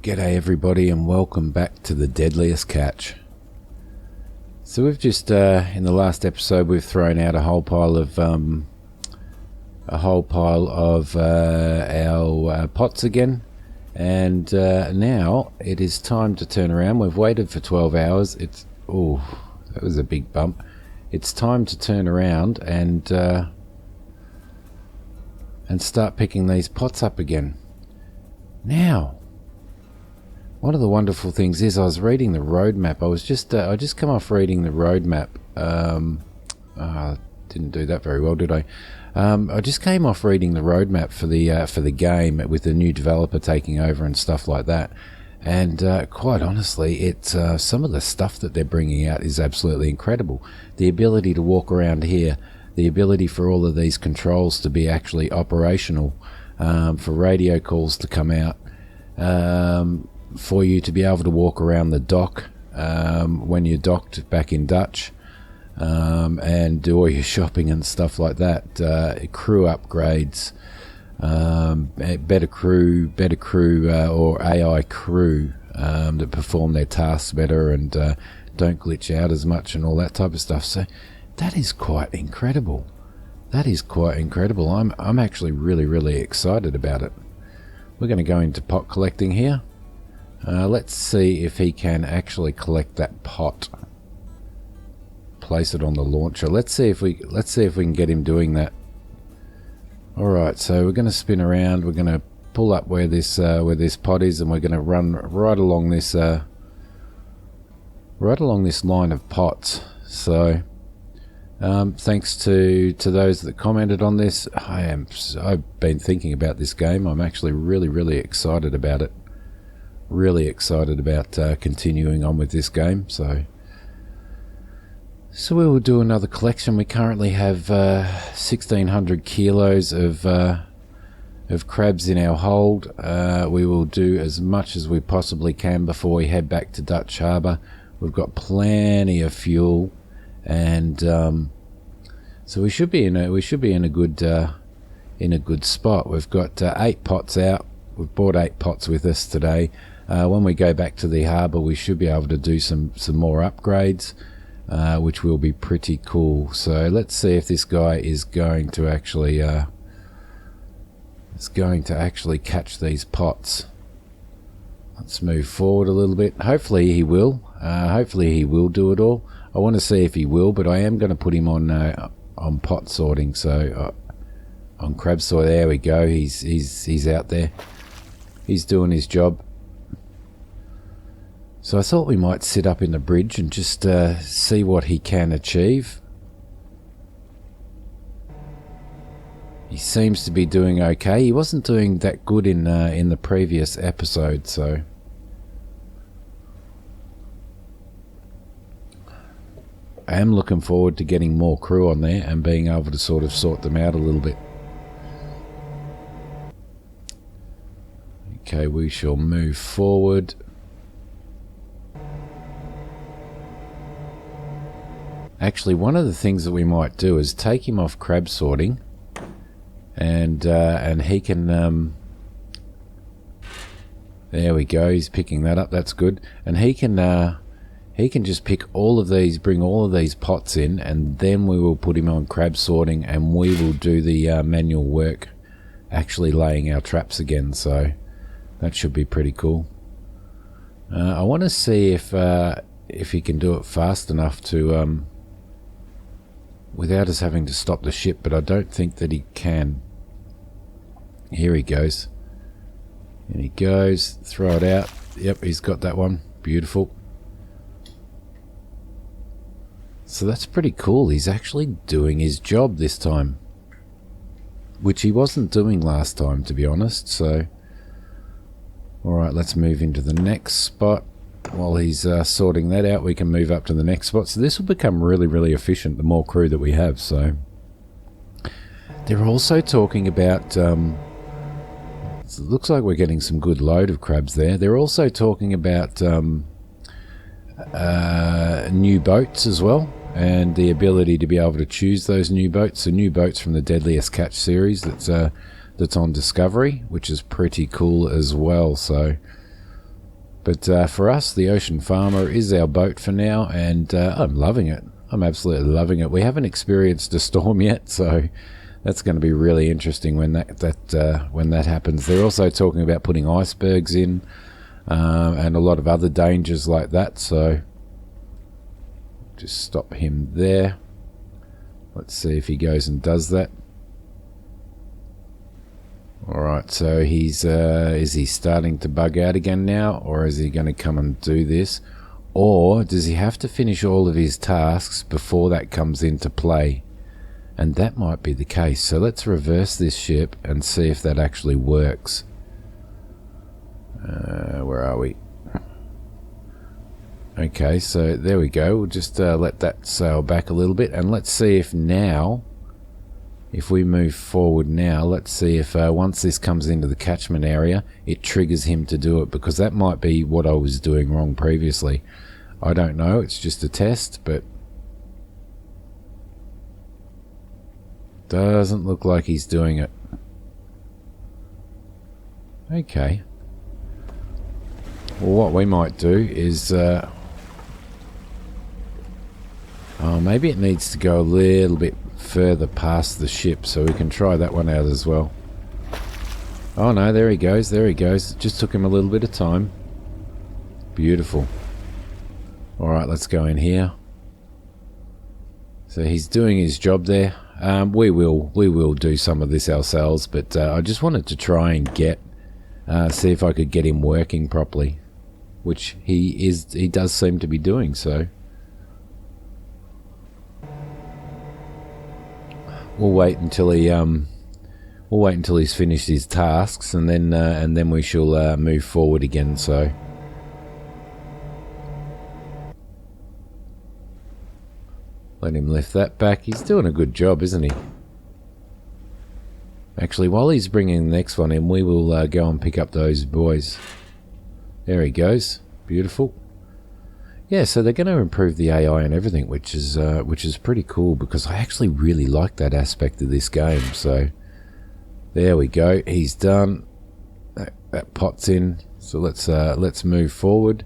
G'day everybody and welcome back to the Deadliest catch. So we've just, in the last episode, we've thrown out a whole pile of our pots again. And now it is time to turn around. We've waited for 12 hours. Oh, that was a big bump. It's time to turn around and start picking these pots up again. Now, one of the wonderful things is I was reading the roadmap. I just come off reading the roadmap. Didn't do that very well, did I? I just came off reading the roadmap for the game with the new developer taking over and stuff like that. And quite honestly, some of the stuff that they're bringing out is absolutely incredible. The ability to walk around here, the ability for all of these controls to be actually operational, for radio calls to come out, for you to be able to walk around the dock when you're docked back in Dutch, and do all your shopping and stuff like that. Crew upgrades, better crew or AI crew that perform their tasks better and don't glitch out as much and all that type of stuff. So that is quite incredible. I'm actually really excited about it. We're going to go into pot collecting here. Let's see if he can actually collect that pot. Place it on the launcher. Let's see if we can get him doing that. All right, so we're going to spin around. We're going to pull up where this pot is, and we're going to run right along this line of pots. So, thanks to those that commented on this. I've been thinking about this game. I'm actually really excited about it. Really excited about continuing on with this game. So we will do another collection. We currently have 1,600 kilos of crabs in our hold. We will do as much as we possibly can before we head back to Dutch Harbour. We've got plenty of fuel, and so we should be in a good spot. We've got 8 pots out. We've brought 8 pots with us today. When we go back to the harbour, we should be able to do some more upgrades, which will be pretty cool. So let's see if this guy is going to actually catch these pots. Let's move forward a little bit. Hopefully he will. Hopefully he will do it all. I want to see if he will, but I am going to put him on pot sorting. So on crab sort. There we go. He's out there. He's doing his job. So I thought we might sit up in the bridge and just see what he can achieve. He seems to be doing okay. He wasn't doing that good in the previous episode, so I am looking forward to getting more crew on there and being able to sort of sort them out a little bit. Okay, we shall move forward. Actually, one of the things that we might do is take him off crab sorting, and he can. There we go. He's picking that up. That's good. And he can just pick all of these, bring all of these pots in, and then we will put him on crab sorting, and we will do the manual work, actually laying our traps again. So that should be pretty cool. I want to see if he can do it fast enough to. Without us having to stop the ship, but I don't think that he can. Here he goes. And he goes, throw it out. Yep, he's got that one. Beautiful. So that's pretty cool. He's actually doing his job this time, which he wasn't doing last time, to be honest. So, alright, let's move into the next spot. While he's sorting that out, we can move up to the next spot. So this will become really efficient the more crew that we have. So they're also talking about it looks like we're getting some good load of crabs there. They're also talking about new boats as well, and the ability to be able to choose those new boats. So new boats from the Deadliest Catch series that's on Discovery, which is pretty cool as well. So But for us, the Ocean Farmer is our boat for now, and I'm loving it. I'm absolutely loving it. We haven't experienced a storm yet, so that's going to be really interesting when that happens. They're also talking about putting icebergs in, and a lot of other dangers like that. So just stop him there. Let's see if he goes and does that. Alright, so is he starting to bug out again now, or is he going to come and do this? Or does he have to finish all of his tasks before that comes into play? And that might be the case. So let's reverse this ship and see if that actually works. Where are we? Okay, so there we go. We'll just let that sail back a little bit, and let's see if now, if we move forward now, let's see if once this comes into the catchment area, it triggers him to do it, because that might be what I was doing wrong previously. I don't know, it's just a test, but doesn't look like he's doing it. Okay. Well, what we might do is maybe it needs to go a little bit further past the ship, so we can try that one out as well. Oh no, there he goes, there he goes. It just took him a little bit of time. Beautiful. Alright, let's go in here. So he's doing his job there. We will do some of this ourselves, but I just wanted to try and see if I could get him working properly, which he does seem to be doing so. We'll wait until he's finished his tasks, and then we shall move forward again. So let him lift that back. He's doing a good job, isn't he? Actually, while he's bringing the next one in, we will go and pick up those boys. There he goes. Beautiful. Yeah, so they're going to improve the AI and everything, which is pretty cool, because I actually really like that aspect of this game. So there we go. He's done. That pot's in. So let's move forward.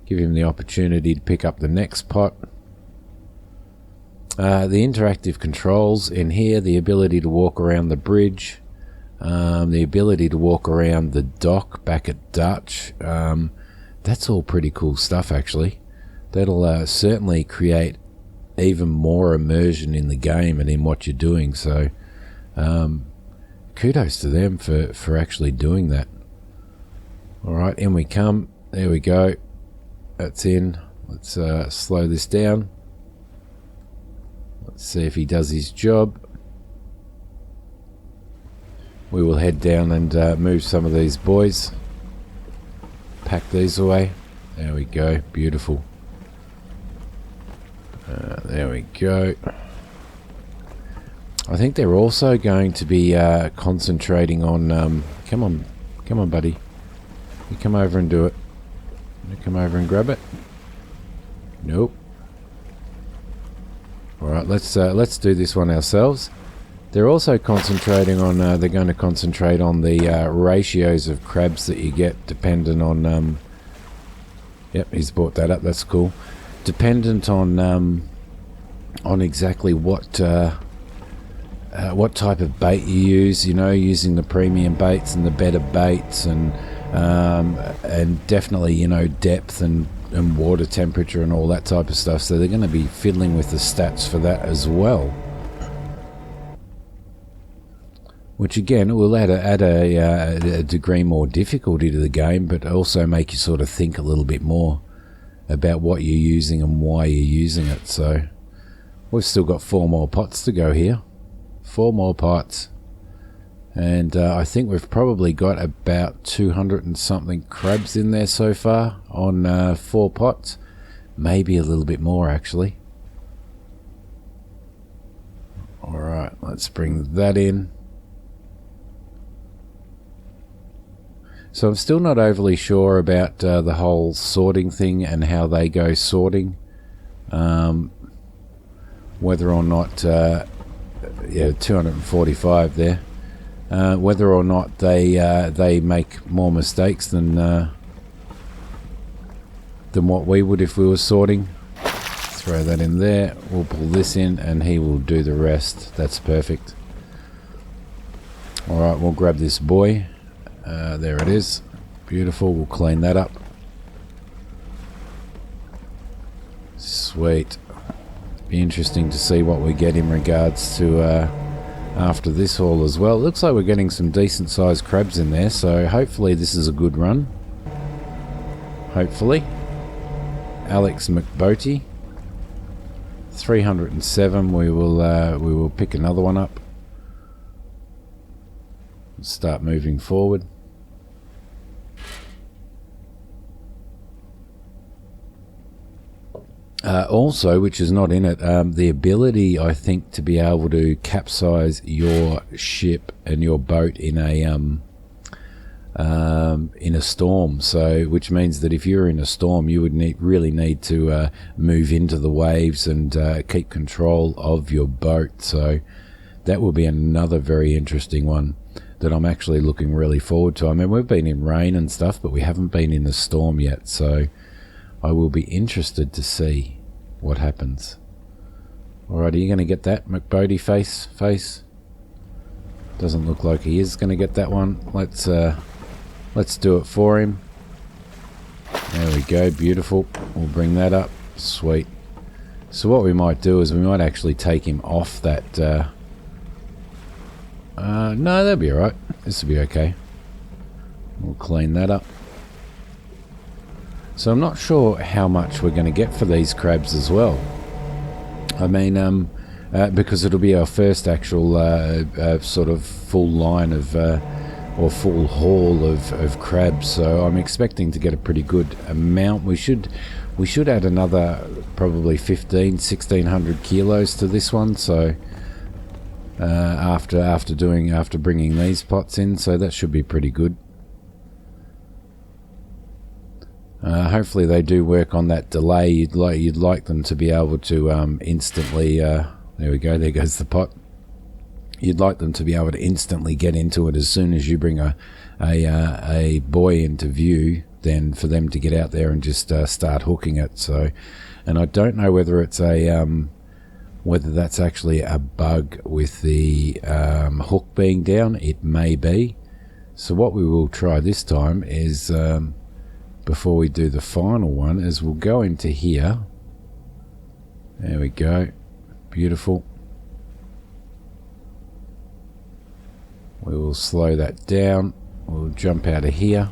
Give him the opportunity to pick up the next pot. The interactive controls in here, the ability to walk around the bridge, the ability to walk around the dock back at Dutch. That's all pretty cool stuff, actually. That'll certainly create even more immersion in the game and in what you're doing. So kudos to them for actually doing that. Alright, in we come. There we go. That's in. Let's slow this down. Let's see if he does his job. We will head down and move some of these boys. Pack these away. There we go. Beautiful. There we go. I think they're also going to be concentrating on... come on, buddy. You come over and do it. You come over and grab it. Nope. Alright, let's do this one ourselves. They're also concentrating on... they're going to concentrate on the ratios of crabs that you get, dependent on... yep, he's brought that up. That's cool. Dependent on exactly what type of bait you use. You know, using the premium baits and the better baits, and definitely, you know, depth and water temperature and all that type of stuff. So they're going to be fiddling with the stats for that as well, which again will add a degree more difficulty to the game, but also make you sort of think a little bit more about what you're using and why you're using it. So we've still got 4 more pots to go here. 4 more pots. And I think we've probably got about 200 and something crabs in there so far on 4 pots. Maybe a little bit more, actually. Alright, let's bring that in. So I'm still not overly sure about the whole sorting thing and how they go sorting. Whether or not... yeah, 245 there. Whether or not they make more mistakes than than what we would if we were sorting. Throw that in there. We'll pull this in and he will do the rest. That's perfect. Alright, we'll grab this buoy. There it is. Beautiful. We'll clean that up. Sweet. Be interesting to see what we get in regards to after this haul as well. Looks like we're getting some decent sized crabs in there, so hopefully this is a good run. Hopefully. Alex McBoty, 307. We will pick another one up. Start moving forward. Also, which is not in it, the ability, I think, to be able to capsize your ship and your boat in a storm. So, which means that if you're in a storm, you would really need to move into the waves and keep control of your boat. So, that will be another very interesting one that I'm actually looking really forward to. I mean, we've been in rain and stuff, but we haven't been in a storm yet. So, I will be interested to see what happens. Alright, are you going to get that, McBoty face? Doesn't look like he is going to get that one. Let's do it for him. There we go, beautiful. We'll bring that up. Sweet. So what we might do is we might actually take him off that... no, that'll be alright. This will be okay. We'll clean that up. So I'm not sure how much we're going to get for these crabs as well. I mean, because it'll be our first actual sort of full line of, or full haul of crabs. So I'm expecting to get a pretty good amount. We should add another probably 1600 kilos to this one. So after bringing these pots in, so that should be pretty good. Hopefully they do work on that delay. You'd like them to be able to instantly. There we go. There goes the pot. You'd like them to be able to instantly get into it as soon as you bring a buoy into view. Then for them to get out there and just start hooking it. So, and I don't know whether it's whether that's actually a bug with the hook being down. It may be. So what we will try this time is. Before we do the final one, is we'll go into here. There we go. Beautiful. We will slow that down. We'll jump out of here.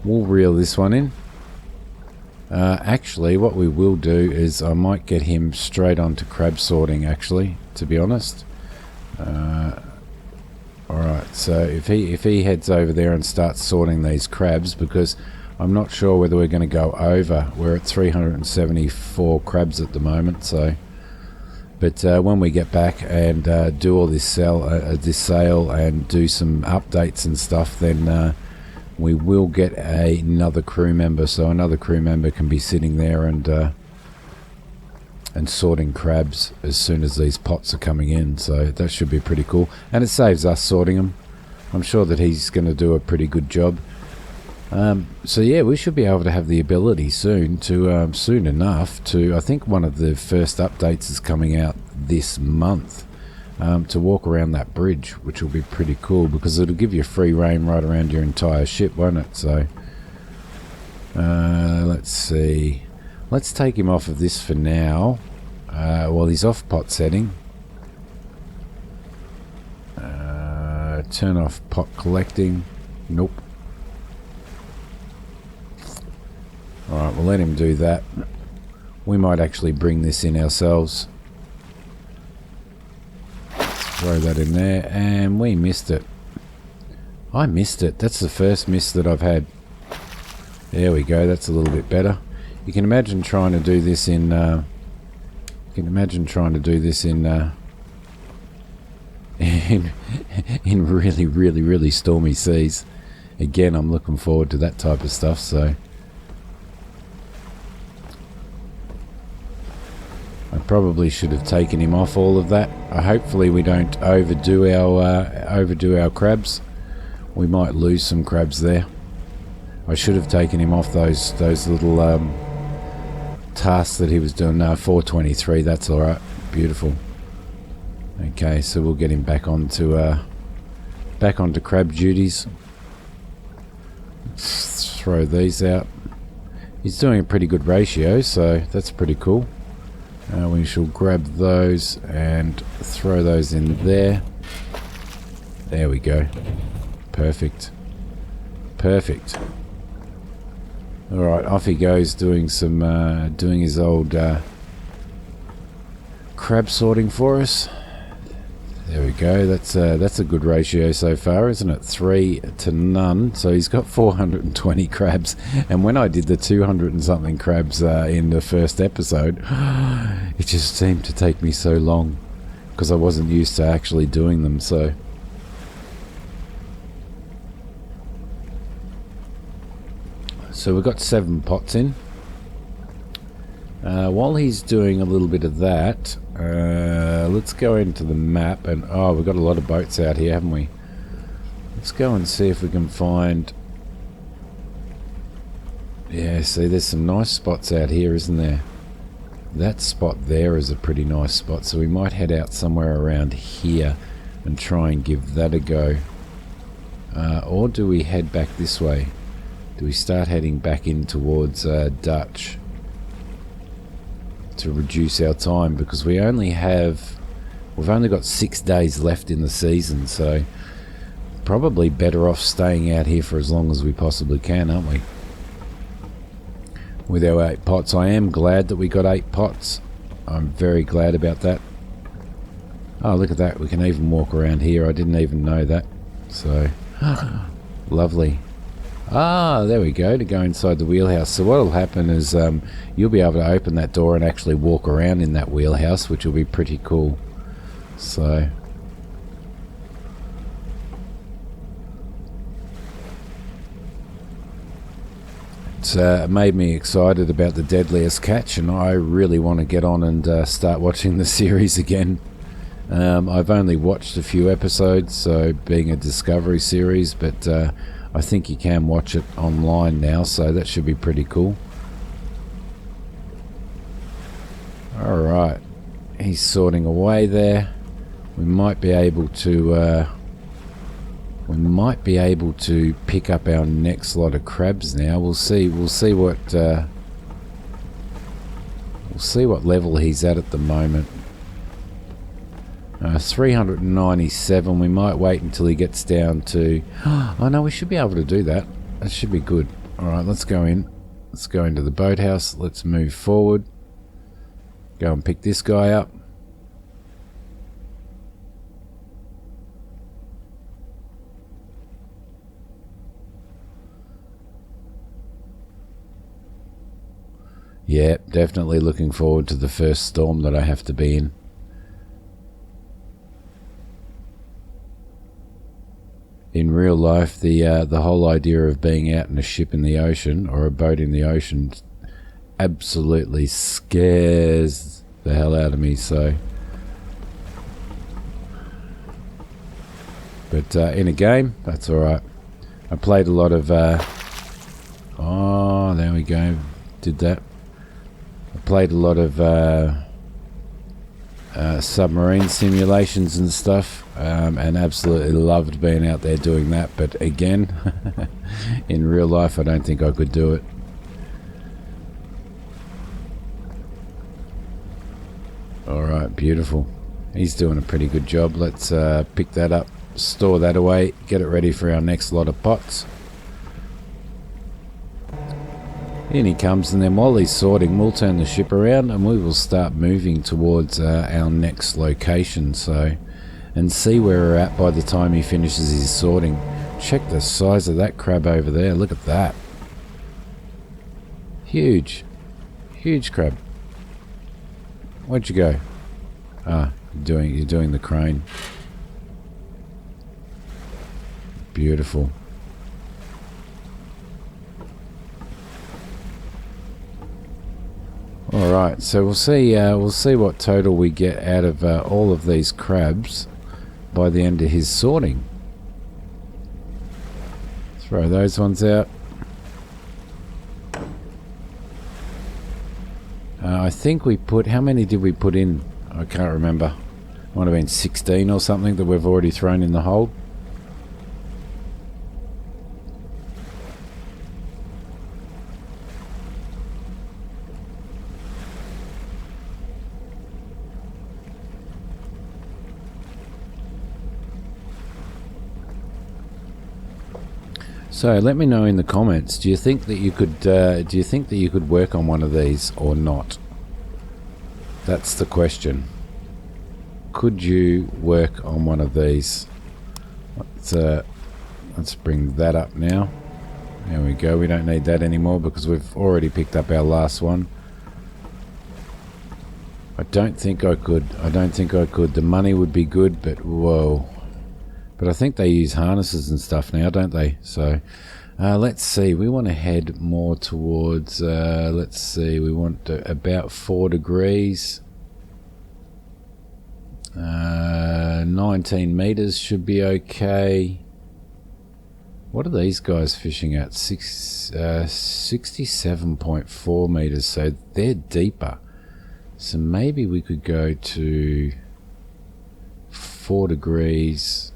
We'll reel this one in. Actually, what we will do is I might get him straight onto crab sorting, actually, to be honest. Alright, so if he heads over there and starts sorting these crabs, because I'm not sure whether we're going to go over. We're at 374 crabs at the moment, so... But when we get back and do all this sale and do some updates and stuff, then we will get another crew member. So another crew member can be sitting there and sorting crabs as soon as these pots are coming in. So that should be pretty cool. And it saves us sorting them. I'm sure that he's going to do a pretty good job. So yeah, we should be able to have the ability soon to, soon enough to, I think one of the first updates is coming out this month, to walk around that bridge, which will be pretty cool because it'll give you free reign right around your entire ship, won't it? So, let's see. Let's take him off of this for now, while he's off pot setting. Turn off pot collecting. Nope. Alright, we'll let him do that. We might actually bring this in ourselves. Throw that in there, and we missed it. I missed it. That's the first miss that I've had. There we go, that's a little bit better. You can imagine trying to do this in in really, really, really stormy seas. Again, I'm looking forward to that type of stuff, so I probably should have taken him off all of that. Hopefully we don't overdo our crabs. We might lose some crabs there. I should have taken him off those little tasks that he was doing. No, 423. That's all right. Beautiful. Okay, so we'll get him back onto crab duties. Let's throw these out. He's doing a pretty good ratio, so that's pretty cool. We shall grab those and throw those in there. There we go. Perfect. Perfect. Alright, off he goes doing some doing his old crab sorting for us. There we go. That's a good ratio so far, isn't it? 3 to none. So he's got 420 crabs. And when I did the 200 and something crabs in the first episode, it just seemed to take me so long because I wasn't used to actually doing them. So we've got 7 pots in. While he's doing a little bit of that, let's go into the map. And oh, we've got a lot of boats out here, haven't we? Let's go and see if we can find... Yeah, see, there's some nice spots out here, isn't there? That spot there is a pretty nice spot, so we might head out somewhere around here and try and give that a go. Or do we head back this way? Do we start heading back in towards Dutch to reduce our time, because we've only got 6 days left in the season, so probably better off staying out here for as long as we possibly can, aren't we? With our 8 pots. I am glad that we got 8 pots. I'm very glad about that. Oh, look at that, we can even walk around here. I didn't even know that. So lovely. Ah, there we go, to go inside the wheelhouse. So what will happen is you'll be able to open that door and actually walk around in that wheelhouse, which will be pretty cool. So it's made me excited about the Deadliest catch, and I really want to get on and start watching the series again. I've only watched a few episodes, so being a Discovery series, but I think you can watch it online now, so that should be pretty cool. Alright, he's sorting away there. We might be able to pick up our next lot of crabs now. We'll see what level he's at the moment. 397. We might wait until he gets down to... Oh no, we should be able to do that. That should be good. Alright, let's go in. Let's go into the boathouse. Let's move forward. Go and pick this guy up. Yeah, definitely looking forward to the first storm that I have to be in. In real life, the whole idea of being out in a ship in the ocean or a boat in the ocean absolutely scares the hell out of me. So, but in a game, that's all right. I played a lot of. Oh, there we go. Did that. I played a lot of submarine simulations and stuff, and absolutely loved being out there doing that. But again, in real life, I don't think I could do it. Alright, beautiful. He's doing a pretty good job. Let's pick that up, store that away, get it ready for our next lot of pots. In he comes, and then while he's sorting, we'll turn the ship around and we will start moving towards our next location, so, and see where we're at by the time he finishes his sorting. Check the size of that crab over there. Look at that. Huge. Huge crab. Where'd you go? Ah, you're doing the crane. Beautiful. Alright, so we'll see what total we get out of all of these crabs by the end of his sorting. Throw those ones out. I think we put... How many did we put in? I can't remember. Might have been 16 or something that we've already thrown in the hold. So let me know in the comments. Do you think that you could? Do you think that you could work on one of these or not? That's the question. Could you work on one of these? Let's bring that up now. There we go. We don't need that anymore because we've already picked up our last one. I don't think I could. I don't think I could. The money would be good, but whoa. But I think they use harnesses and stuff now, don't they? So let's see. We want to head more towards, let's see, we want about 4 degrees. 19 meters should be okay. What are these guys fishing at? 67.4 meters, so they're deeper. So maybe we could go to 4 degrees.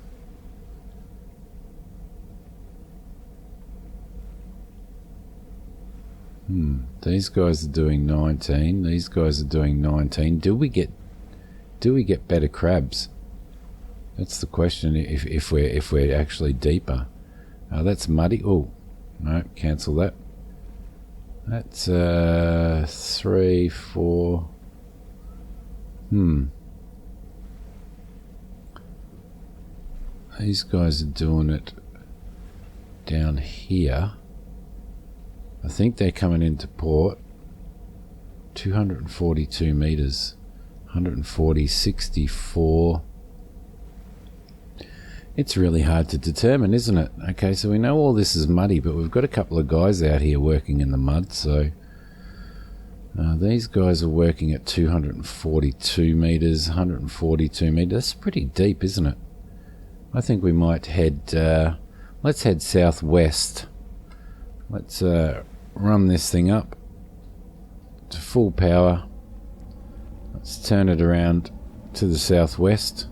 These guys are doing 19. These guys are doing 19. Do we get better crabs? That's the question. If we're actually deeper. That's muddy. Oh no, cancel that. That's 3, 4. These guys are doing it down here. I think they're coming into port. 242 meters. 140, 64. It's really hard to determine, isn't it? Okay, so we know all this is muddy, but we've got a couple of guys out here working in the mud, so these guys are working at 242 meters, 142 meters. That's pretty deep, isn't it? I think we might head, let's head southwest. Let's run this thing up to full power. Let's turn it around to the southwest.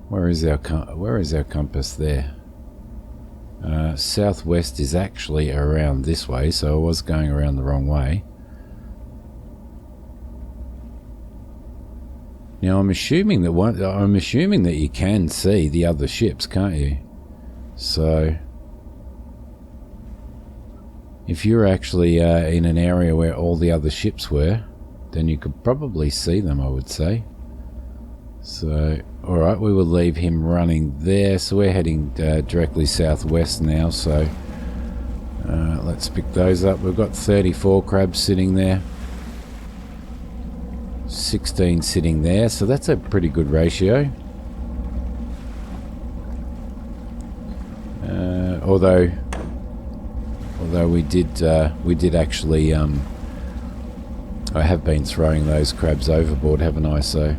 Where is our compass there? Southwest is actually around this way, so I was going around the wrong way. Now I'm assuming that you can see the other ships, can't you? So if you're actually in an area where all the other ships were, then you could probably see them, I would say. So, alright, we will leave him running there. So we're heading directly southwest now, so let's pick those up. We've got 34 crabs sitting there. 16 sitting there, so that's a pretty good ratio. Although we did actually, I have been throwing those crabs overboard, haven't I? So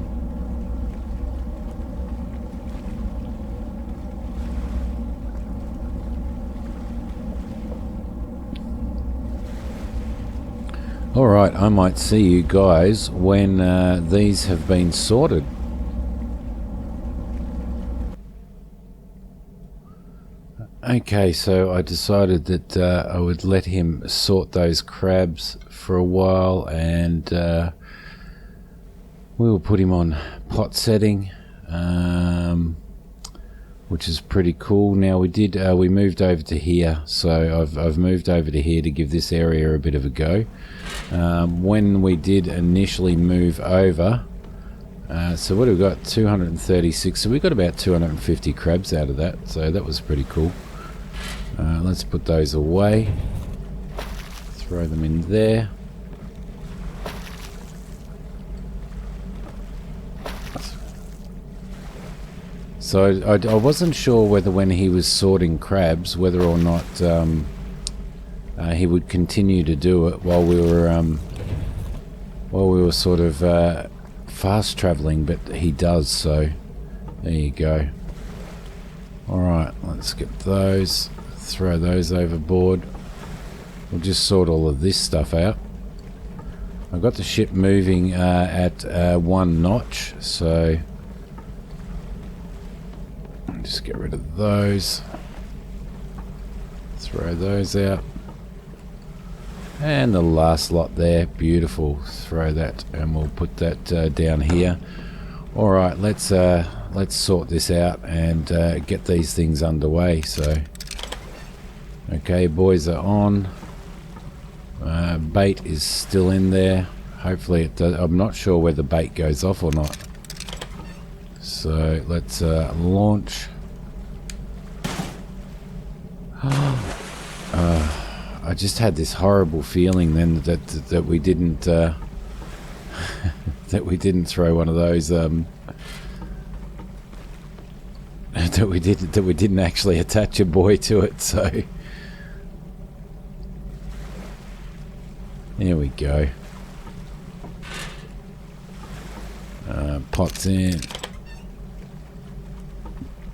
alright, I might see you guys when these have been sorted. Okay, so I decided that I would let him sort those crabs for a while, and we will put him on pot setting, which is pretty cool. Now we moved over to here, so I've moved over to here to give this area a bit of a go. When we did initially move over, so what have we got? 236. So we got about 250 crabs out of that, so that was pretty cool. Let's put those away. Throw them in there. So I wasn't sure whether when he was sorting crabs, whether or not he would continue to do it while we were sort of fast traveling, but he does. So there you go. All right, let's get those. Throw those overboard. We'll just sort all of this stuff out. I've got the ship moving at 1 notch, so just get rid of those. Throw those out. And the last lot there, beautiful. Throw that, and we'll put that down here. All right, let's sort this out and get these things underway. So, okay, boys are on. Bait is still in there. Hopefully it does. I'm not sure whether bait goes off or not. So let's launch. I just had this horrible feeling then that we didn't that we didn't throw one of those that we didn't actually attach a buoy to it. So here we go. Pots in.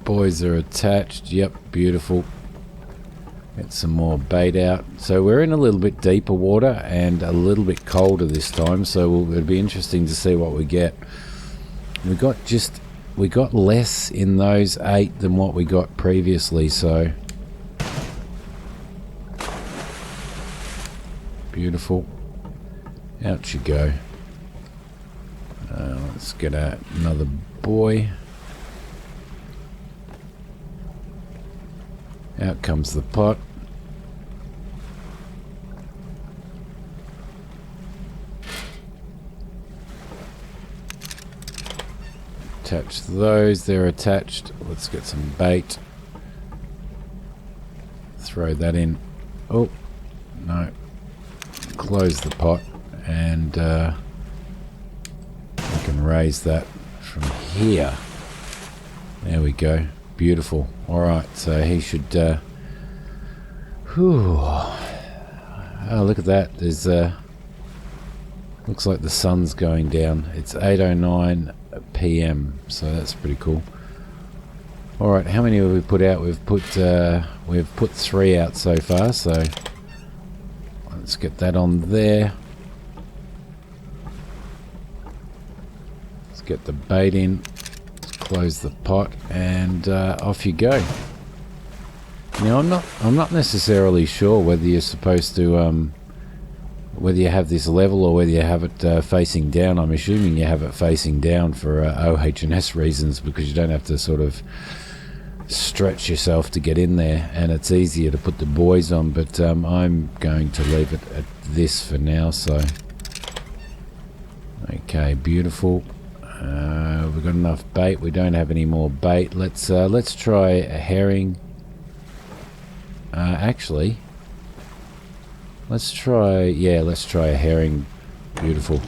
Buoys are attached. Yep, beautiful. Get some more bait out. So we're in a little bit deeper water and a little bit colder this time, so it'll be interesting to see what we get. We got less in those 8 than what we got previously, so beautiful. Out you go. Let's get another buoy. Out comes the pot. Attach those, they're attached. Let's get some bait. Throw that in. Oh, no. Close the pot, and we can raise that from here. There we go. Beautiful. Alright, so he should oh, look at that. There's looks like the sun's going down. It's 8:09 PM, so that's pretty cool. Alright, how many have we put out? We've put 3 out so far, so let's get that on there. Let's get the bait in. Close the pot, and off you go. Now I'm not necessarily sure whether you're supposed to whether you have this level or whether you have it facing down. I'm assuming you have it facing down for OH&S reasons, because you don't have to sort of stretch yourself to get in there, and it's easier to put the buoys on, but I'm going to leave it at this for now. So okay, beautiful. We've got enough bait. We don't have any more bait. Let's try a herring. Actually, let's try a herring. Beautiful.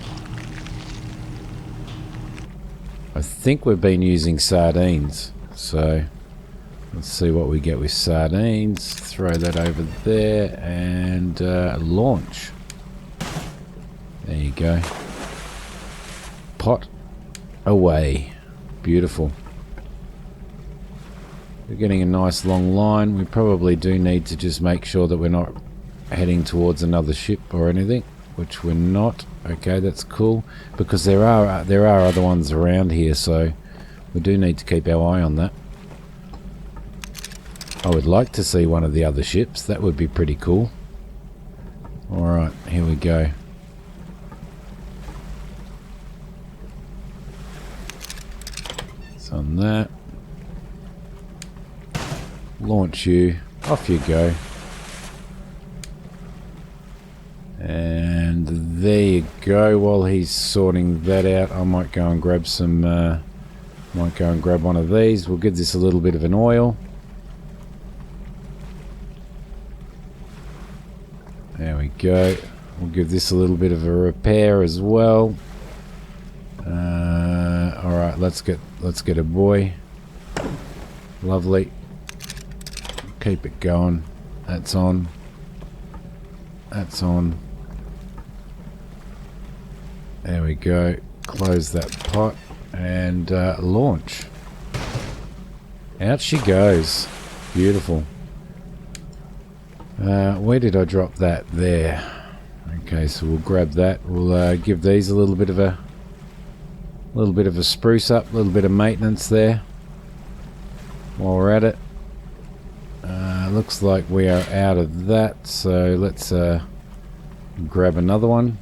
I think we've been using sardines, so let's see what we get with sardines. Throw that over there and launch. There you go. Pot away. Beautiful. We're getting a nice long line. We probably do need to just make sure that we're not heading towards another ship or anything, which we're not. Okay, that's cool, because there are other ones around here, so we do need to keep our eye on that. I would like to see one of the other ships. That would be pretty cool. Alright, here we go. On that, launch you, off you go, and there you go. While he's sorting that out, I might go and grab some might go and grab one of these. We'll give this a little bit of an oil. There we go. We'll give this a little bit of a repair as well. Alright, let's get a buoy. Lovely. Keep it going. That's on. That's on. There we go. Close that pot and launch. Out she goes. Beautiful. Where did I drop that? There. Okay, so we'll grab that. We'll give these a little bit of a spruce up, a little bit of maintenance there while we're at it. Looks like we are out of that, so let's grab another one.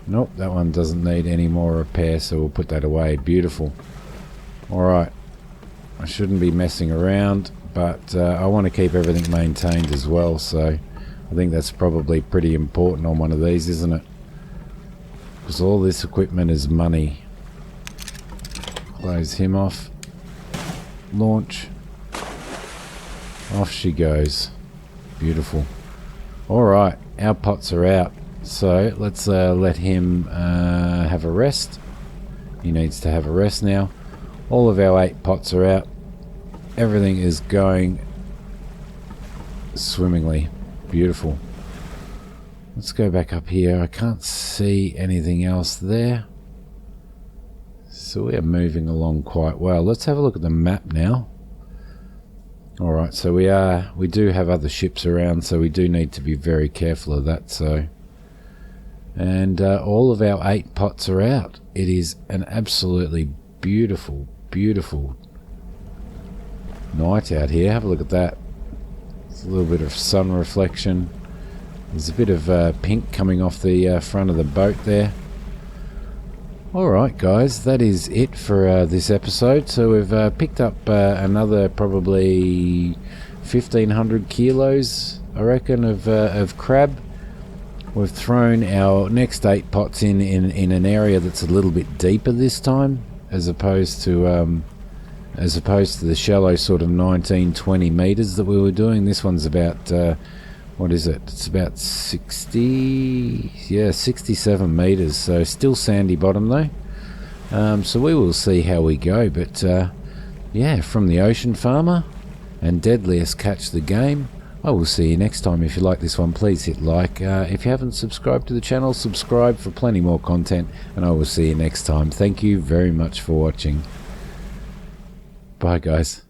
Nope, that one doesn't need any more repair, so we'll put that away. Beautiful. Alright, I shouldn't be messing around, but I want to keep everything maintained as well, so I think that's probably pretty important on one of these, isn't it? Because all this equipment is money. Close him off. Launch. Off she goes. Beautiful. Alright, our pots are out. So let's let him have a rest. He needs to have a rest now. All of our 8 pots are out. Everything is going swimmingly. Beautiful. Let's go back up here. I can't see anything else there. So we are moving along quite well. Let's have a look at the map now. Alright, so we do have other ships around, so we do need to be very careful of that. So, and all of our 8 pots are out. It is an absolutely beautiful, beautiful night out here. Have a look at that. It's a little bit of sun reflection. There's a bit of pink coming off the front of the boat there. Alright guys, that is it for this episode. So we've picked up another probably 1,500 kilos, I reckon, of crab. We've thrown our next 8 pots in an area that's a little bit deeper this time, as opposed to the shallow sort of 19-20 meters that we were doing. This one's about what is it? It's about 67 meters. So still sandy bottom though. So we will see how we go. But yeah, from the Ocean Farmer and Deadliest Catch the Game. I will see you next time. If you like this one, please hit like. If you haven't subscribed to the channel, subscribe for plenty more content. And I will see you next time. Thank you very much for watching. Bye guys.